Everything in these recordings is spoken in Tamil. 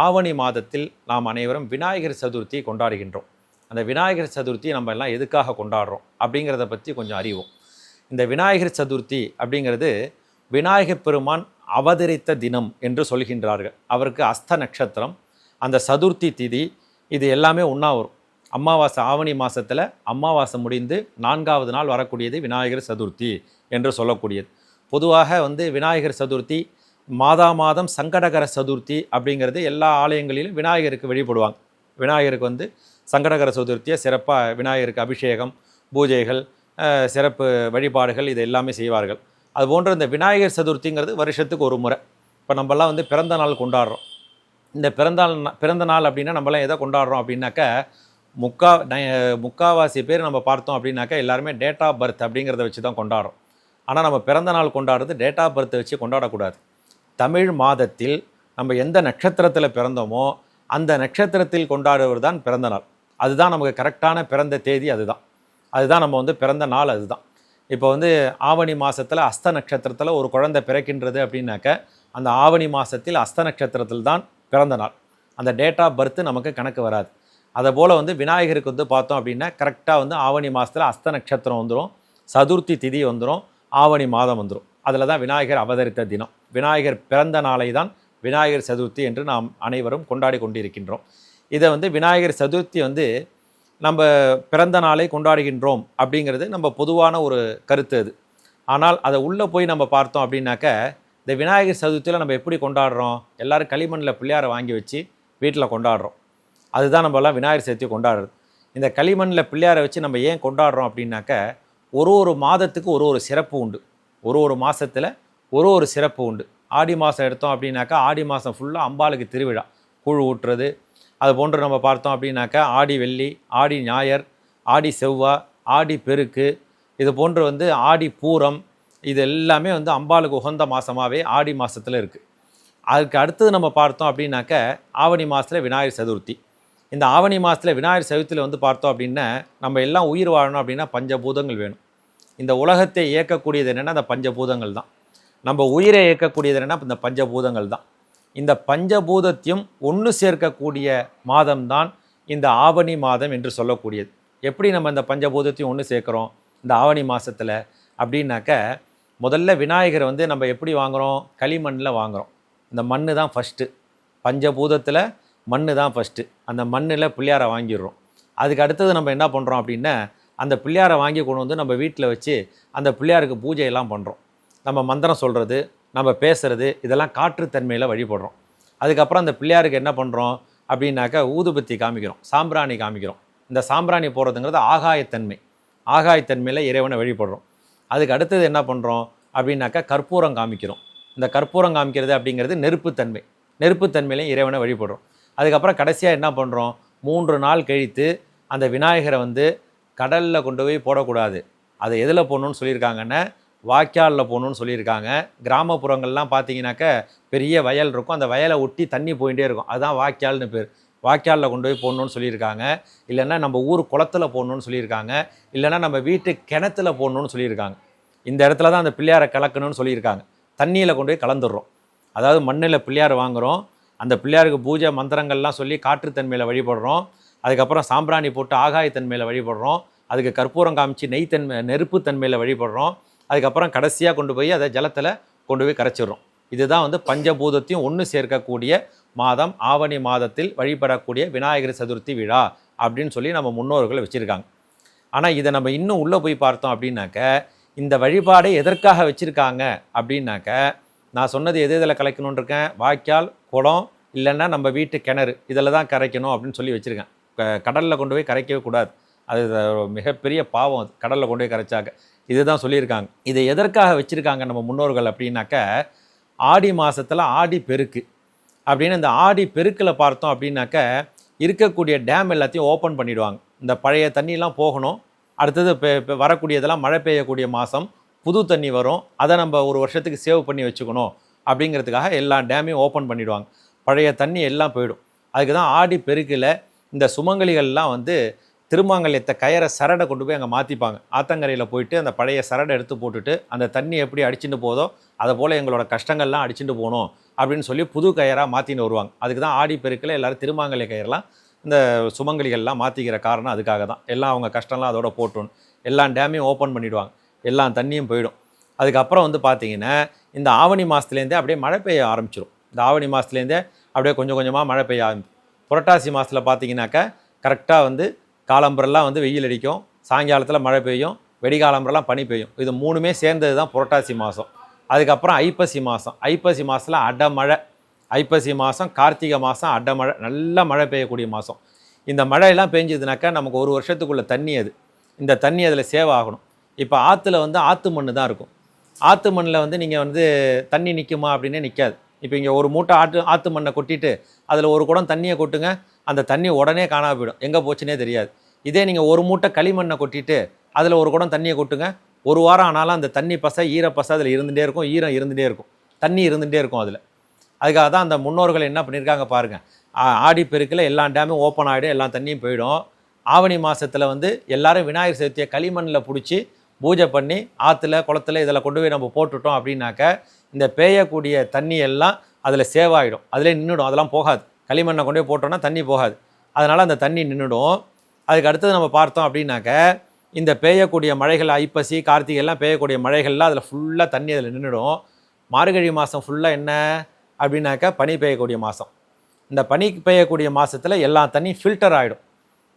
ஆவணி மாதத்தில் நாம் அனைவரும் விநாயகர் சதுர்த்தி கொண்டாடுகின்றோம். அந்த விநாயகர் சதுர்த்தி நம்ம எல்லாம் எதுக்காக கொண்டாடுறோம் அப்படிங்கிறத பற்றி கொஞ்சம் அறிவோம். இந்த விநாயகர் சதுர்த்தி அப்படிங்கிறது விநாயகப் பெருமான் அவதரித்த தினம் என்று சொல்கின்றார்கள். அவருக்கு அஸ்த நட்சத்திரம், அந்த சதுர்த்தி திதி, இது எல்லாமே ஒன்றா வரும். அமாவாசை ஆவணி மாதத்தில் அமாவாசை முடிந்து 4வது நாள் வரக்கூடியது விநாயகர் சதுர்த்தி என்று சொல்லக்கூடியது. பொதுவாக விநாயகர் சதுர்த்தி மாதம் சங்கடகர சதுர்த்தி அப்படிங்கிறது எல்லா ஆலயங்களிலும் விநாயகருக்கு வழிபடுவாங்க. விநாயகருக்கு சங்கடகர சதுர்த்தியை சிறப்பாக விநாயகருக்கு அபிஷேகம், பூஜைகள், சிறப்பு வழிபாடுகள் இது எல்லாமே செய்வார்கள். அதுபோன்ற இந்த விநாயகர் சதுர்த்திங்கிறது வருஷத்துக்கு ஒரு முறை. இப்போ நம்மலாம் பிறந்த நாள் கொண்டாடுறோம். இந்த பிறந்த நாள் அப்படின்னா நம்மளாம் எதை கொண்டாடுறோம் அப்படின்னாக்கா முக்காவாசி பேர் நம்ம பார்த்தோம் அப்படின்னாக்கா எல்லாருமே டேட் ஆஃப் பர்த் அப்படிங்கிறத வச்சு தான் கொண்டாடுறோம். ஆனால் நம்ம பிறந்த நாள் கொண்டாடுறது டேட் ஆஃப் பர்த்தை வச்சு கொண்டாடக்கூடாது. தமிழ் மாதத்தில் நம்ம எந்த நட்சத்திரத்தில் பிறந்தோமோ அந்த நட்சத்திரத்தில் கொண்டாடுவது தான் பிறந்த நாள். அதுதான் நமக்கு கரெக்டான பிறந்த தேதி. அதுதான் நம்ம பிறந்த நாள். அதுதான் இப்போ ஆவணி மாதத்தில் அஸ்த நட்சத்திரத்தில் ஒரு குழந்தை பிறக்கின்றது அப்படின்னாக்க அந்த ஆவணி மாதத்தில் அஸ்த நட்சத்திரத்தில் தான் பிறந்த நாள். அந்த டேட் ஆஃப் பர்த்து நமக்கு கணக்கு வராது. அதை போல் விநாயகருக்கு பார்த்தோம் அப்படின்னா கரெக்டாக ஆவணி மாதத்தில் அஸ்த நட்சத்திரம் வந்துடும், சதுர்த்தி திதி வந்துடும், ஆவணி மாதம் வந்துடும். அதில் தான் விநாயகர் அவதரித்த தினம். விநாயகர் பிறந்த நாளை தான் விநாயகர் சதுர்த்தி என்று நாம் அனைவரும் கொண்டாடி கொண்டிருக்கின்றோம். இதை விநாயகர் சதுர்த்தி நம்ம பிறந்த நாளை கொண்டாடுகின்றோம் அப்படிங்கிறது நம்ம பொதுவான ஒரு கருத்து அது. ஆனால் அதை உள்ளே போய் நம்ம பார்த்தோம் அப்படின்னாக்க இந்த விநாயகர் சதுர்த்தியில் நம்ம எப்படி கொண்டாடுறோம்? எல்லோரும் களிமண்ணில் பிள்ளையாரை வாங்கி வச்சு வீட்டில் கொண்டாடுறோம். அதுதான் நம்மலாம் விநாயகர் சதுர்த்தி கொண்டாடுறது. இந்த களிமண்ணில் பிள்ளையாரை வச்சு நம்ம ஏன் கொண்டாடுறோம் அப்படின்னாக்க ஒரு மாதத்துக்கு ஒரு சிறப்பு உண்டு. ஒரு மாதத்தில் ஒரு சிறப்பு உண்டு. ஆடி மாதம் எடுத்தோம் அப்படின்னாக்கா ஆடி மாதம் ஃபுல்லாக அம்பாளுக்கு திருவிழா, கூழ் ஊட்டுறது. அது போன்று நம்ம பார்த்தோம் அப்படின்னாக்கா ஆடி வெள்ளி, ஆடி ஞாயர், ஆடி செவ்வாய், ஆடி பெருக்கு, இது போன்று ஆடி பூரம், இது எல்லாமே அம்பாளுக்கு உகந்த மாதமாகவே ஆடி மாதத்தில் இருக்குது. அதுக்கு அடுத்தது நம்ம பார்த்தோம் அப்படின்னாக்க ஆவணி மாதத்தில் விநாயகர் சதுர்த்தி. இந்த ஆவணி மாதத்தில் விநாயகர் சதுர்த்தியில் பார்த்தோம் அப்படின்னா நம்ம எல்லாம் உயிர் வாழணும் அப்படின்னா பஞ்சபூதங்கள் வேணும். இந்த உலகத்தை இயக்கக்கூடியது என்னென்னா அந்த பஞ்சபூதங்கள் தான். நம்ம உயிரை இயக்கக்கூடியது என்னென்னா இந்த பஞ்சபூதங்கள் தான். இந்த பஞ்சபூதத்தையும் ஒன்று சேர்க்கக்கூடிய மாதம்தான் இந்த ஆவணி மாதம் என்று சொல்லக்கூடியது. எப்படி நம்ம இந்த பஞ்சபூதத்தையும் ஒன்று சேர்க்குறோம் இந்த ஆவணி மாதத்தில் அப்படின்னாக்க, முதல்ல விநாயகரை நம்ம எப்படி வாங்குகிறோம்? களிமண்ணில் வாங்குகிறோம். இந்த மண் தான் ஃபஸ்ட்டு. பஞ்சபூதத்தில் மண் தான் ஃபஸ்ட்டு. அந்த மண்ணில் பிள்ளையாரை வாங்கிடுறோம். அதுக்கு அடுத்தது நம்ம என்ன பண்ணுறோம் அப்படின்னா அந்த பிள்ளையாரை வாங்கி கொண்டு நம்ம வீட்டில் வச்சு அந்த பிள்ளையாருக்கு பூஜையெல்லாம் பண்ணுறோம். நம்ம மந்திரம் சொல்கிறது, நம்ம பேசுகிறது, இதெல்லாம் காற்றுத்தன்மையில் வழிபடுறோம். அதுக்கப்புறம் அந்த பிள்ளையாருக்கு என்ன பண்ணுறோம் அப்படின்னாக்கா ஊதுபத்தி காமிக்கிறோம், சாம்பிராணி காமிக்கிறோம். இந்த சாம்பிராணி போடுறதுங்கிறது ஆகாயத்தன்மையில் இறைவனை வழிபடுறோம். அதுக்கு அடுத்தது என்ன பண்ணுறோம் அப்படின்னாக்கா கற்பூரம் காமிக்கிறோம். இந்த கற்பூரம் காமிக்கிறது அப்படிங்கிறது நெருப்புத்தன்மையிலையும் இறைவனை வழிபடுறோம். அதுக்கப்புறம் கடைசியாக என்ன பண்ணுறோம், 3 நாள் கழித்து அந்த விநாயகரை கடலில் கொண்டு போய் போடக்கூடாது. அதை எதில் போடணும்னு சொல்லியிருக்காங்கன்னா வாய்க்காலில் போகணுன்னு சொல்லியிருக்காங்க. கிராமப்புறங்கள்லாம் பார்த்தீங்கன்னாக்க பெரிய வயல் இருக்கும், அந்த வயலை ஒட்டி தண்ணி போயிட்டே இருக்கும், அதுதான் வாய்க்கால்னு பேர். வாய்க்காலில் கொண்டு போய் போடணுன்னு சொல்லியிருக்காங்க. இல்லைன்னா நம்ம ஊர் குளத்தில் போடணுன்னு சொல்லியிருக்காங்க. இல்லைன்னா நம்ம வீட்டு கிணத்துல போடணுன்னு சொல்லியிருக்காங்க. இந்த இடத்துல தான் அந்த பிள்ளையாரை கலக்கணும்னு சொல்லியிருக்காங்க. தண்ணியில் கொண்டு போய் கலந்துடுறோம். அதாவது மண்ணில் பிள்ளையார் வாங்குகிறோம், அந்த பிள்ளையாருக்கு பூஜை மந்திரங்கள்லாம் சொல்லி காற்றுத்தன்மையில் வழிபடுறோம். அதுக்கப்புறம் சாம்பிராணி போட்டு ஆகாயத்தன்மையில் வழிபடுறோம். அதுக்கு கற்பூரம் காமிச்சு நெருப்புத்தன்மையில் வழிபடுறோம். அதுக்கப்புறம் கடைசியாக கொண்டு போய் அதை ஜலத்தில் கொண்டு போய் கரைச்சிடுறோம். இதுதான் பஞ்சபூதத்தையும் ஒன்று சேர்க்கக்கூடிய மாதம் ஆவணி மாதத்தில் வழிபடக்கூடிய விநாயகர் சதுர்த்தி விழா அப்படின்னு சொல்லி நம்ம முன்னோர்கள் வச்சுருக்காங்க. ஆனால் இதை நம்ம இன்னும் உள்ளே போய் பார்த்தோம் அப்படின்னாக்க இந்த வழிபாடை எதற்காக வச்சுருக்காங்க அப்படின்னாக்க, நான் சொன்னது இதில் கலைக்கணும்னு இருக்கேன், வாய்க்கால், குளம், இல்லைன்னா நம்ம வீட்டு கிணறு, இதில் தான் கரைக்கணும் அப்படின்னு சொல்லி வச்சுருக்கேன். கடலில் கொண்டு போய் கரைக்கவே கூடாது. அது மிகப்பெரிய பாவம். அது கடலில் கொண்டு போய் கரைச்சாக்க இதுதான் சொல்லியிருக்காங்க. இதை எதற்காக வச்சுருக்காங்க நம்ம முன்னோர்கள் அப்படின்னாக்க, ஆடி மாதத்தில் ஆடி பெருக்கு அப்படின்னு இந்த ஆடி பெருக்கில் பார்த்தோம் அப்படின்னாக்க இருக்கக்கூடிய டேம் எல்லாத்தையும் ஓப்பன் பண்ணிவிடுவாங்க. இந்த பழைய தண்ணியெலாம் போகணும். அடுத்தது வரக்கூடியதெல்லாம் மழை பெய்யக்கூடிய மாதம் புது தண்ணி வரும், அதை நம்ம ஒரு வருஷத்துக்கு சேவ் பண்ணி வச்சுக்கணும் அப்படிங்கிறதுக்காக எல்லா டேமையும் ஓப்பன் பண்ணிவிடுவாங்க. பழைய தண்ணி எல்லாம் போயிடும். அதுக்கு தான் ஆடி பெருக்கில் இந்த சுமங்கலிகள்லாம் திருமாங்கல்யத்தை கயிறை சரடை கொண்டு போய் அங்கே மாற்றிப்பாங்க. ஆத்தங்கரையில் போயிட்டு அந்த பழைய சரடை எடுத்து போட்டுட்டு அந்த தண்ணி எப்படி அடிச்சுட்டு போதோ அதை போல் எங்களோட கஷ்டங்கள்லாம் அடிச்சுட்டு போகணும் அப்படின்னு சொல்லி புது கயிறாக மாற்றின்னு வருவாங்க. அதுக்கு தான் ஆடி பெருக்கில் எல்லோரும் திருமாங்கல்ய கயிறெல்லாம் இந்த சுமங்கலிகள்லாம் மாற்றிக்கிற காரணம் அதுக்காக தான். எல்லாம் அவங்க கஷ்டம்லாம் அதோட போட்டோன்னு எல்லா டேமையும் ஓப்பன் பண்ணிவிடுவாங்க, எல்லா தண்ணியும் போயிடும். அதுக்கப்புறம் வந்து பார்த்திங்கன்னா இந்த ஆவணி மாதத்துலேருந்தே அப்படியே மழை பெய்ய ஆரம்பிச்சிடும். இந்த ஆவணி மாதத்துலேருந்தே அப்படியே கொஞ்சம் கொஞ்சமாக மழை பெய்ய ஆரம்பிக்கும். புரட்டாசி மாதத்தில் பார்த்திங்கனாக்கா கரெக்டாக வந்து காலம்பரெல்லாம் வந்து வெயில் அடிக்கும், சாயங்காலத்தில் மழை பெய்யும், வெடிகாலம்பரெல்லாம் பனி பெய்யும். இது மூணுமே சேர்ந்தது தான் புரட்டாசி மாதம். அதுக்கப்புறம் ஐப்பசி மாதம். ஐப்பசி மாதத்தில் அடமழை. ஐப்பசி மாதம் கார்த்திகை மாதம் அடமழை, நல்ல மழை பெய்யக்கூடிய மாதம். இந்த மழையெல்லாம் பெஞ்சதுனாக்கா நமக்கு ஒரு வருஷத்துக்குள்ள தண்ணி அது. இந்த தண்ணி அதில் சேவ் ஆகணும். இப்போ ஆற்றுல வந்து ஆற்று மண் தான் இருக்கும். ஆற்று மண்ணில் வந்து நீங்கள் வந்து தண்ணி நிற்குமா அப்படின்னே நிற்காது. இப்போ இங்கே ஒரு மூட்டை ஆற்று மண்ணை கொட்டிட்டு அதில் ஒரு குடம் தண்ணியை கொட்டுங்க, அந்த தண்ணி உடனே காணாம போயிடும், எங்கே போச்சுன்னே தெரியாது. இதே நீங்கள் ஒரு மூட்டை களிமண்ணை கொட்டிட்டு அதில் ஒரு குடம் தண்ணியை கொட்டுங்க, ஒரு வாரம் ஆனாலும் அந்த தண்ணி பசை ஈரப்பசை அதில் இருந்துகிட்டே இருக்கும், ஈரம் இருந்துகிட்டே இருக்கும், தண்ணி இருந்துகிட்டே இருக்கும் அதில். அதுக்காக தான் அந்த முன்னோர்கள் என்ன பண்ணியிருக்காங்க பாருங்கள், ஆடி பெருக்கில் எல்லா டேமும் ஓப்பன் ஆகிடும், எல்லா தண்ணியும் போயிடும். ஆவணி மாதத்தில் வந்து எல்லோரும் விநாயகர் சதுர்த்தியை களிமண்ணில் பிடிச்சி பூஜை பண்ணி ஆற்றுல குளத்துல இதில் கொண்டு போய் நம்ம போட்டுட்டோம் அப்படின்னாக்க இந்த பேயக்கூடிய தண்ணி எல்லாம் அதில் சேவ் ஆகிடும், அதிலே நின்றுடும், அதெல்லாம் போகாது. களிமண்ணை கொண்டு போய் போட்டோன்னா தண்ணி போகாது, அதனால் அந்த தண்ணி நின்றுடும். அதுக்கு அடுத்தது நம்ம பார்த்தோம் அப்படின்னாக்க இந்த பெய்யக்கூடிய மழைகள் ஐப்பசி கார்த்திகை எல்லாம் பெய்யக்கூடிய மழைகள்லாம் அதில் ஃபுல்லாக தண்ணி அதில் நின்றுடும். மார்கழி மாதம் ஃபுல்லாக என்ன அப்படின்னாக்கா பனி பெய்யக்கூடிய மாதம். இந்த பனி பெய்யக்கூடிய மாதத்தில் எல்லா தண்ணி ஃபில்டர் ஆகிடும்.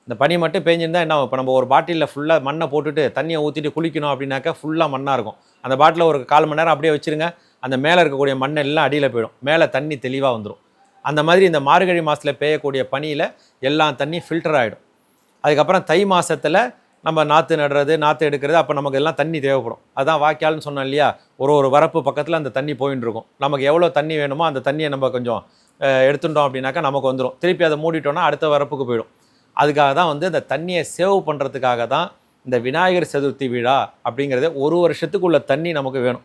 இந்த பனி மட்டும் பெஞ்சிருந்தால் என்ன, இப்போ நம்ம ஒரு பாட்டிலில் ஃபுல்லாக மண்ணை போட்டுட்டு தண்ணியை ஊற்றிட்டு குளிக்கணும் அப்படின்னாக்கா ஃபுல்லாக மண்ணாக இருக்கும். அந்த பாட்டிலில் ஒரு 1/4 மணி நேரம் அப்படியே வச்சுருங்க, அந்த மேலே இருக்கக்கூடிய மண் எல்லாம் அடியில் போயிடும், மேலே தண்ணி தெளிவாக வந்துடும். அந்த மாதிரி இந்த மார்கழி மாதத்தில் பெய்யக்கூடிய பனியில் எல்லா தண்ணி ஃபில்டர் ஆகிடும். அதுக்கப்புறம் தை மாதத்தில் நம்ம நாற்று நடுறது, நாற்று எடுக்கிறது, அப்போ நமக்கு எல்லாம் தண்ணி தேவைப்படும். அதுதான் வாய்க்கால்னு சொன்னோம் இல்லையா, ஒரு வரப்பு பக்கத்தில் அந்த தண்ணி போயின்னு இருக்கும். நமக்கு எவ்வளோ தண்ணி வேணுமோ அந்த தண்ணியை நம்ம கொஞ்சம் எடுத்துட்டோம் அப்படின்னாக்கா நமக்கு வந்துடும். திருப்பி அதை மூடிட்டோன்னா அடுத்த வரப்புக்கு போயிடும். அதுக்காக தான் வந்து இந்த தண்ணியை சேவ் பண்ணுறதுக்காக தான் இந்த விநாயகர் சதுர்த்தி விழா அப்படிங்கிறது. ஒரு வருஷத்துக்குள்ள தண்ணி நமக்கு வேணும்.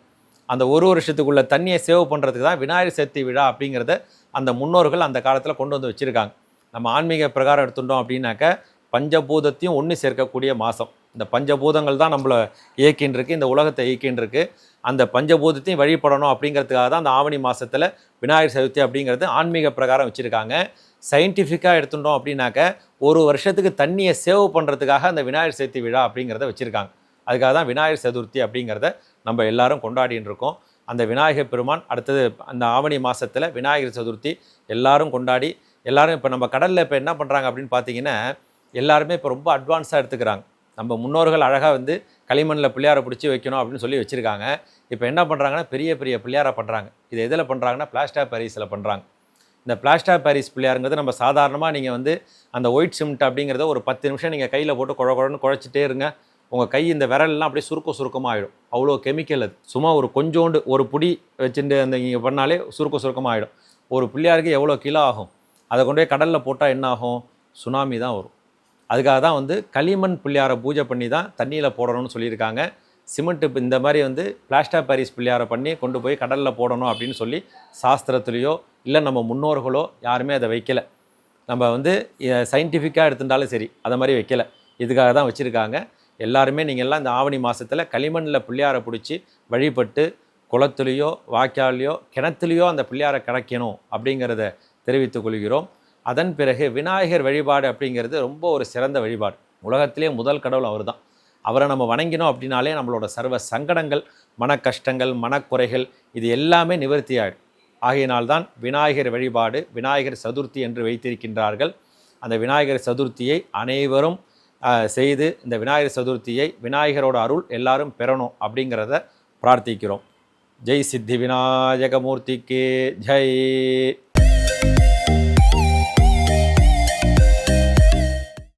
அந்த ஒரு வருஷத்துக்குள்ள தண்ணியை சேவ் பண்ணுறதுக்கு தான் விநாயகர் சதுர்த்தி விழா அப்படிங்கிறத அந்த முன்னோர்கள் அந்த காலத்தில் கொண்டு வந்து வச்சுருக்காங்க. நம்ம ஆன்மீக பிரகாரம் எடுத்துட்டோம் அப்படின்னாக்க பஞ்சபூதத்தையும் ஒன்று சேர்க்கக்கூடிய மாதம். இந்த பஞ்சபூதங்கள் தான் நம்மளை இயக்கின்னு இருக்குது, இந்த உலகத்தை இயக்கின்னு இருக்குது. அந்த பஞ்சபூதத்தையும் வழிபடணும் அப்படிங்கிறதுக்காக தான் அந்த ஆவணி மாதத்தில் விநாயகர் சதுர்த்தி அப்படிங்கிறது ஆன்மீக பிரகாரம் வச்சுருக்காங்க. சயின்டிஃபிக்காக எடுத்துட்டோம் அப்படின்னாக்க ஒரு வருஷத்துக்கு தண்ணியை சேவ் பண்ணுறதுக்காக அந்த விநாயகர் சதுர்த்தி விழா அப்படிங்கிறத வச்சுருக்காங்க. அதுக்காக தான் விநாயகர் சதுர்த்தி அப்படிங்கிறத நம்ம எல்லாரும் கொண்டாடின்னு இருக்கோம். அந்த விநாயகர் பெருமான் அடுத்தது அந்த ஆவணி மாதத்தில் விநாயகர் சதுர்த்தி எல்லாரும் கொண்டாடி, எல்லாரும் இப்போ நம்ம கடலில் இப்போ என்ன பண்ணுறாங்க அப்படின்னு பார்த்தீங்கன்னா எல்லாருமே இப்போ ரொம்ப அட்வான்ஸாக எடுத்துக்கிறாங்க. நம்ம முன்னோர்கள் அழகாக வந்து களிமண்ணில் பிள்ளையாரை பிடிச்சி வைக்கணும் அப்படின்னு சொல்லி வச்சுருக்காங்க. இப்போ என்ன பண்ணுறாங்கன்னா பெரிய பெரிய பிள்ளையாரை பண்ணுறாங்க. இது எதில் பண்ணுறாங்கன்னா பிளாஸ்டர் ஆஃப் பாரிஸில் பண்ணுறாங்க. இந்த பிளாஸ்டர் ஆஃப் பாரிஸ் பிள்ளையாருங்கிறது நம்ம சாதாரணமாக நீங்கள் வந்து அந்த ஒயிட் சிமெண்ட் அப்படிங்கிறத ஒரு 10 நிமிஷம் நீங்கள் கையில் போட்டு குழன்னு குழைச்சிட்டே இருங்க, உங்கள் கை இந்த விரல்லாம் அப்படியே சுருக்கமாக ஆகிடும். அவ்வளோ கெமிக்கல் அது. சும்மா ஒரு கொஞ்சோண்டு ஒரு புடி வச்சுட்டு அந்த நீங்கள் பண்ணாலே சுருக்கமாக ஆகிடும். ஒரு பிள்ளையாருக்கு எவ்வளோ கிலோ ஆகும், அதை கொண்டு போய் கடலில் போட்டால் என்ன ஆகும், சுனாமி தான் வரும். அதுக்காக தான் வந்து களிமண் பிள்ளையாரை பூஜை பண்ணி தான் தண்ணியில் போடணும்னு சொல்லியிருக்காங்க. சிமெண்ட்டு இந்த மாதிரி வந்து பிளாஸ்டர் ஆஃப் பாரிஸ் பிள்ளையாரை பண்ணி கொண்டு போய் கடலில் போடணும் அப்படின்னு சொல்லி சாஸ்திரத்துலேயோ இல்லை நம்ம முன்னோர்களோ யாருமே அதை வைக்கலை. நம்ம வந்து சயின்டிஃபிக்காக எடுத்துட்டாலும் சரி அதை மாதிரி வைக்கலை. இதுக்காக தான் வச்சுருக்காங்க. எல்லாருமே நீங்கள்லாம் இந்த ஆவணி மாதத்தில் களிமண்ணில் பிள்ளையாரை பிடிச்சி வழிபட்டு குளத்துலேயோ வாய்க்காலையோ கிணத்துலேயோ அந்த பிள்ளையாரை கிடைக்கணும் அப்படிங்கிறத தெரிவித்துக் கொள்கிறோம். அதன் பிறகு விநாயகர் வழிபாடு அப்படிங்கிறது ரொம்ப ஒரு சிறந்த வழிபாடு. உலகத்திலே முதல் கடவுள் அவர் தான். அவரை நம்ம வணங்கினோம் அப்படின்னாலே நம்மளோட சர்வ சங்கடங்கள், மன கஷ்டங்கள், மனக்குறைகள் இது எல்லாமே நிவர்த்தி ஆகிடும். ஆகையினால்தான் விநாயகர் வழிபாடு விநாயகர் சதுர்த்தி என்று வைத்திருக்கின்றார்கள். அந்த விநாயகர் சதுர்த்தியை அனைவரும் செய்து இந்த விநாயகர் சதுர்த்தியை விநாயகரோட அருள் எல்லாரும் பெறணும் அப்படிங்கிறத பிரார்த்திக்கிறோம். ஜெய் சித்தி விநாயகமூர்த்திக்கு ஜெய்.